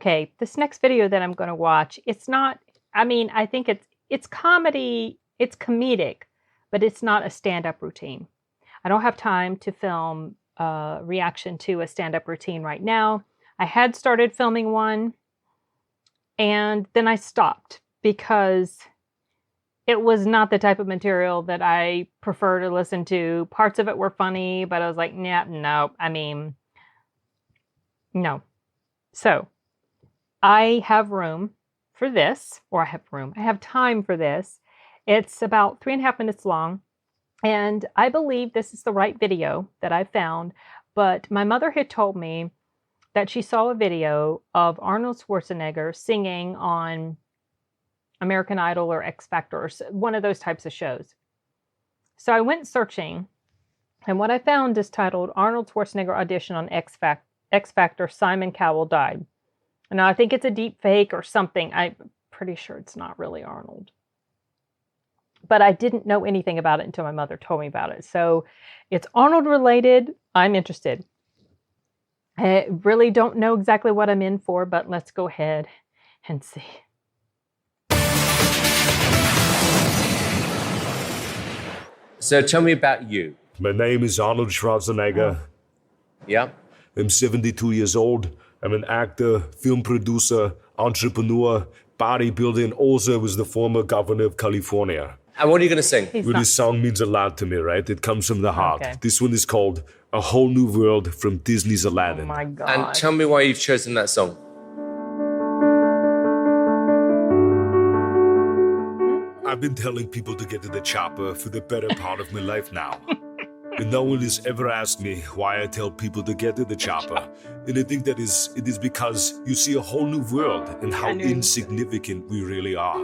Okay, this next video that I'm going to watch, it's not, I mean, I think it's comedy, it's comedic, but it's not a stand-up routine. I don't have time to film a reaction to a stand-up routine right now. I had started filming one, and then I stopped because it was not the type of material that I prefer to listen to. Parts of it were funny, but I was like, nah, no, I mean, no. So I have room for this, or I have time for this. It's about 3.5 minutes long, and I believe this is the right video that I found, but my mother had told me that she saw a video of Arnold Schwarzenegger singing on American Idol or X Factor, or one of those types of shows. So I went searching, and what I found is titled Arnold Schwarzenegger Audition on X Factor, Simon Cowell Died. Now, I think it's a deep fake or something. I'm pretty sure it's not really Arnold. But I didn't know anything about it until my mother told me about it. So it's Arnold related. I'm interested. I really don't know exactly what I'm in for, but let's go ahead and see. So tell me about you. My name is Arnold Schwarzenegger. Yeah? I'm 72 years old. I'm an actor, film producer, entrepreneur, bodybuilder, and also was the former governor of California. And what are you going to sing? Well, this song means a lot to me, right? It comes from the heart. Okay. This one is called A Whole New World from Disney's Oh Aladdin. my God. And tell me why you've chosen that song. I've been telling people to get to the chopper for the better part of my life now. And no one has ever asked me why I tell people to get to the chopper. And I think it is because you see a whole new world and how insignificant we really are.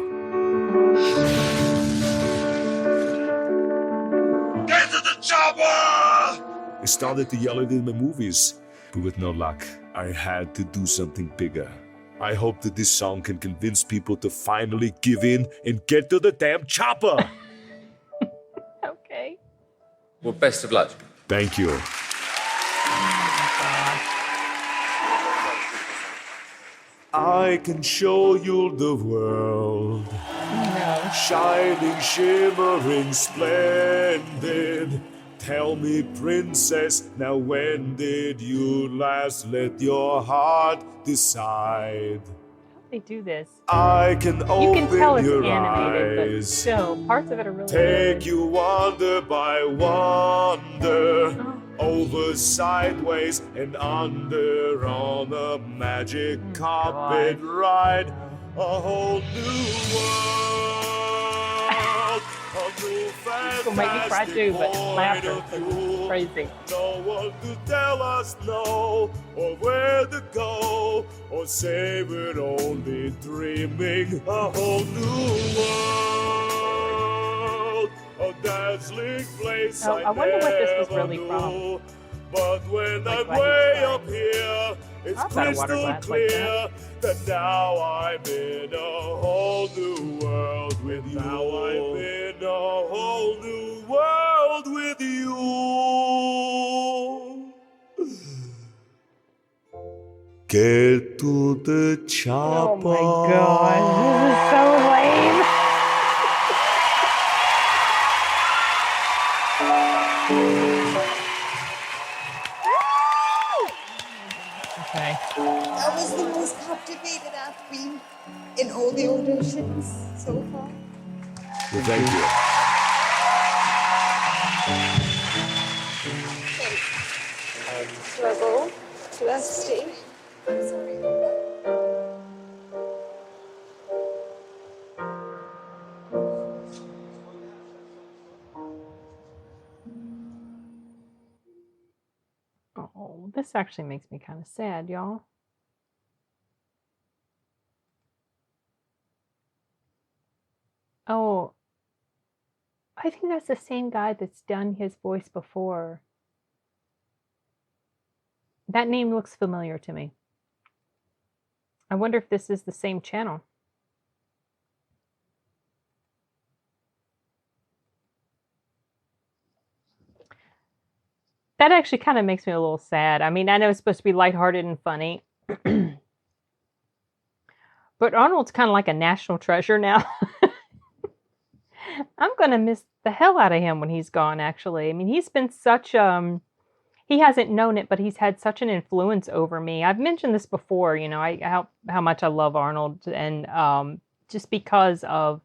Get to the chopper! I started to yell it in my movies, but with no luck, I had to do something bigger. I hope that this song can convince people to finally give in and get to the damn chopper! Okay. Well, best of luck. Thank you. I can show you the world. No. Shining, shimmering, splendid. Tell me, princess, now when did you last let your heart decide? They do this. I can You open can tell it's your animated, but eyes. still, parts of it are really Take good. you wonder by wonder, over, sideways, and under on a magic carpet ride. A whole new world, a new It's gonna make me cry too, but laughter is crazy. No one to tell us no, or where to go, or say we're only dreaming. A whole new world, a dazzling place Oh, I wonder what this was really never from. knew. But when Like I'm why he's way crying. up here, it's I've got a water crystal glass like clear that now I'm in a whole new world with you. Now I'm in a whole new world with you. Get to the chopper. Oh my God, this is so lame. Okay. That was the most captivated I've been in all the auditions so far. Well, thank you. Do I go? Do I stay? I'm sorry. Oh, this actually makes me kind of sad, y'all. Oh, I think that's the same guy that's done his voice before. That name looks familiar to me. I wonder if this is the same channel. That actually kind of makes me a little sad. I mean, I know it's supposed to be lighthearted and funny. But Arnold's kind of like a national treasure now. I'm going to miss the hell out of him when he's gone, actually. I mean, he's been such, he hasn't known it, but he's had such an influence over me. I've mentioned this before, you know, how much I love Arnold, and just because of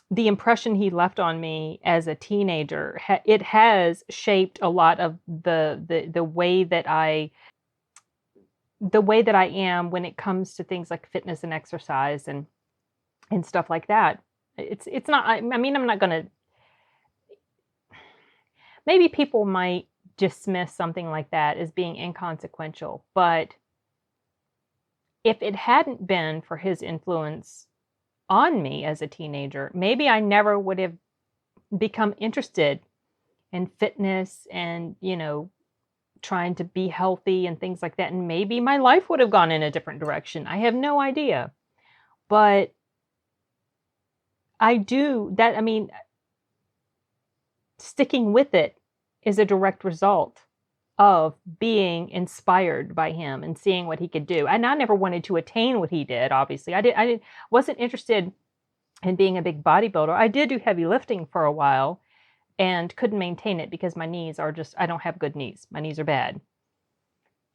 the impression he left on me as a teenager, it has shaped a lot of the way that I am when it comes to things like fitness and exercise and stuff like that. It's not, I mean, I'm not going to, maybe people might dismiss something like that as being inconsequential, but if it hadn't been for his influence on me as a teenager, maybe I never would have become interested in fitness and, you know, trying to be healthy and things like that. And maybe my life would have gone in a different direction. I have no idea. But I do that. I mean, sticking with it is a direct result of being inspired by him and seeing what he could do. And I never wanted to attain what he did. Obviously, wasn't interested in being a big bodybuilder. I did do heavy lifting for a while and couldn't maintain it because my knees are just, I don't have good knees. My knees are bad.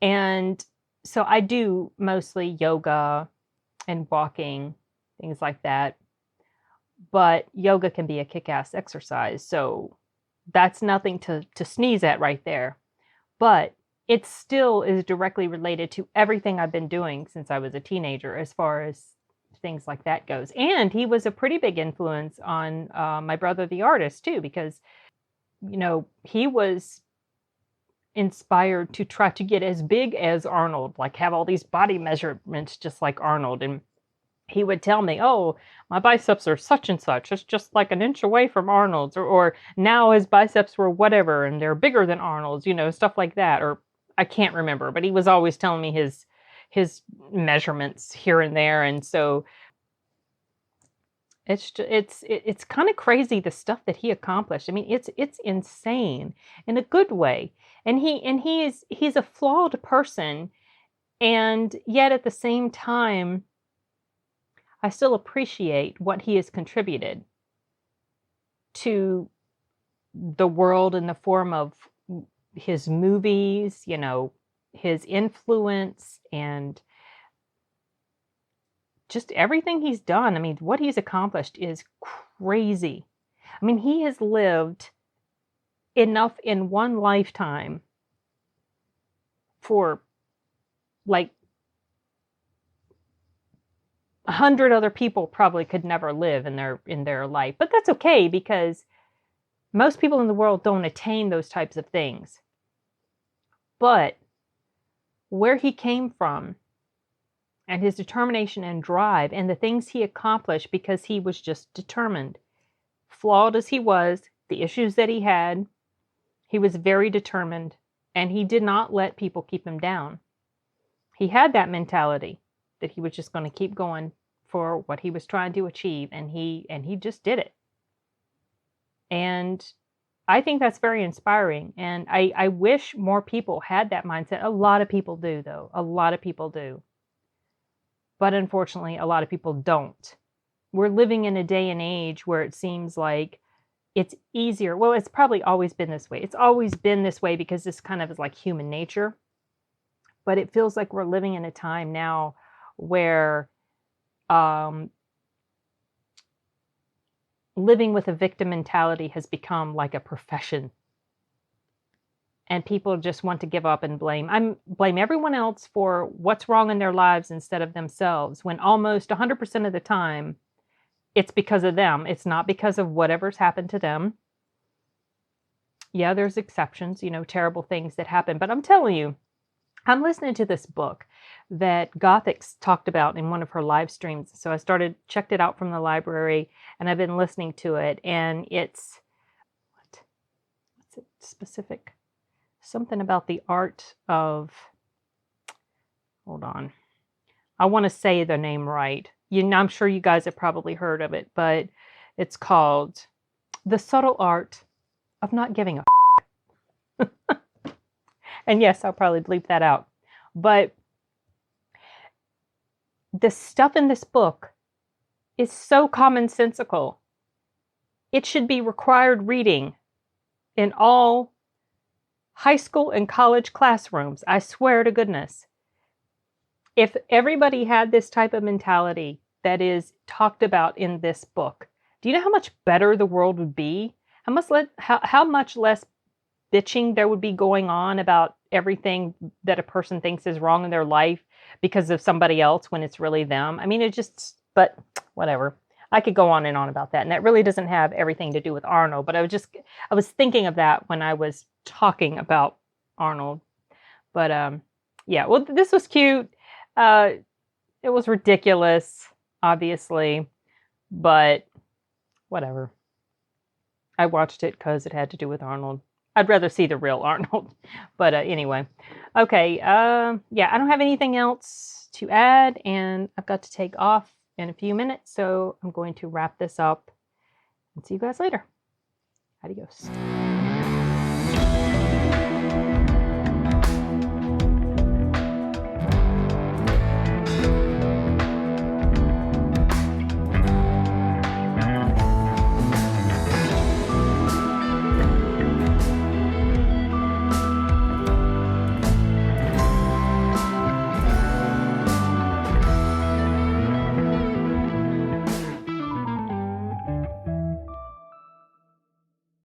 And so I do mostly yoga and walking, things like that. But yoga can be a kick-ass exercise. So that's nothing to sneeze at right there. But it still is directly related to everything I've been doing since I was a teenager as far as things like that goes. And he was a pretty big influence on my brother, the artist, too, because, you know, he was inspired to try to get as big as Arnold, like have all these body measurements just like Arnold. And he would tell me, oh, my biceps are such and such. It's just like an inch away from Arnold's. Or now his biceps were whatever, and they're bigger than Arnold's, you know, stuff like that. Or I can't remember, but he was always telling me his measurements here and there. And so it's kind of crazy, the stuff that he accomplished. I mean, it's insane in a good way. And he's a flawed person. And yet at the same time, I still appreciate what he has contributed to the world in the form of his movies, you know, his influence, and just everything he's done. I mean, what he's accomplished is crazy. I mean, he has lived enough in one lifetime for like 100 other people probably could never live in their life. But that's okay, because most people in the world don't attain those types of things. But where he came from and his determination and drive and the things he accomplished because he was just determined, flawed as he was, the issues that he had, he was very determined, and he did not let people keep him down. He had that mentality that he was just going to keep going for what he was trying to achieve, and he just did it. And I think that's very inspiring, and I wish more people had that mindset. A lot of people do, though. A lot of people do. But unfortunately, a lot of people don't. We're living in a day and age where it seems like it's easier. Well, it's probably always been this way. It's always been this way because this kind of is like human nature. But it feels like we're living in a time now where living with a victim mentality has become like a profession. And people just want to give up and blame everyone else for what's wrong in their lives instead of themselves, when almost 100% of the time it's because of them. It's not because of whatever's happened to them. Yeah, there's exceptions, you know, terrible things that happen. But I'm telling you, I'm listening to this book that 𝐂𝐇𝐀𝐏𝐄𝐑𝐒 talked about in one of her live streams. So I checked it out from the library, and I've been listening to it. And it's, what's it specific? Something about the art of, hold on. I want to say the name right. I'm sure you guys have probably heard of it, but it's called The Subtle Art of Not Giving a And yes, I'll probably bleep that out. But the stuff in this book is so commonsensical. It should be required reading in all high school and college classrooms. I swear to goodness. If everybody had this type of mentality that is talked about in this book, do you know how much better the world would be? How much less bitching there would be going on about everything that a person thinks is wrong in their life because of somebody else when it's really them. I mean, but whatever. I could go on and on about that. And that really doesn't have everything to do with Arnold, but I was thinking of that when I was talking about Arnold. But yeah, well, this was cute. It was ridiculous, obviously, but whatever. I watched it because it had to do with Arnold. I'd rather see the real Arnold. But anyway. Okay. Yeah, I don't have anything else to add, and I've got to take off in a few minutes, so I'm going to wrap this up and see you guys later. Adios.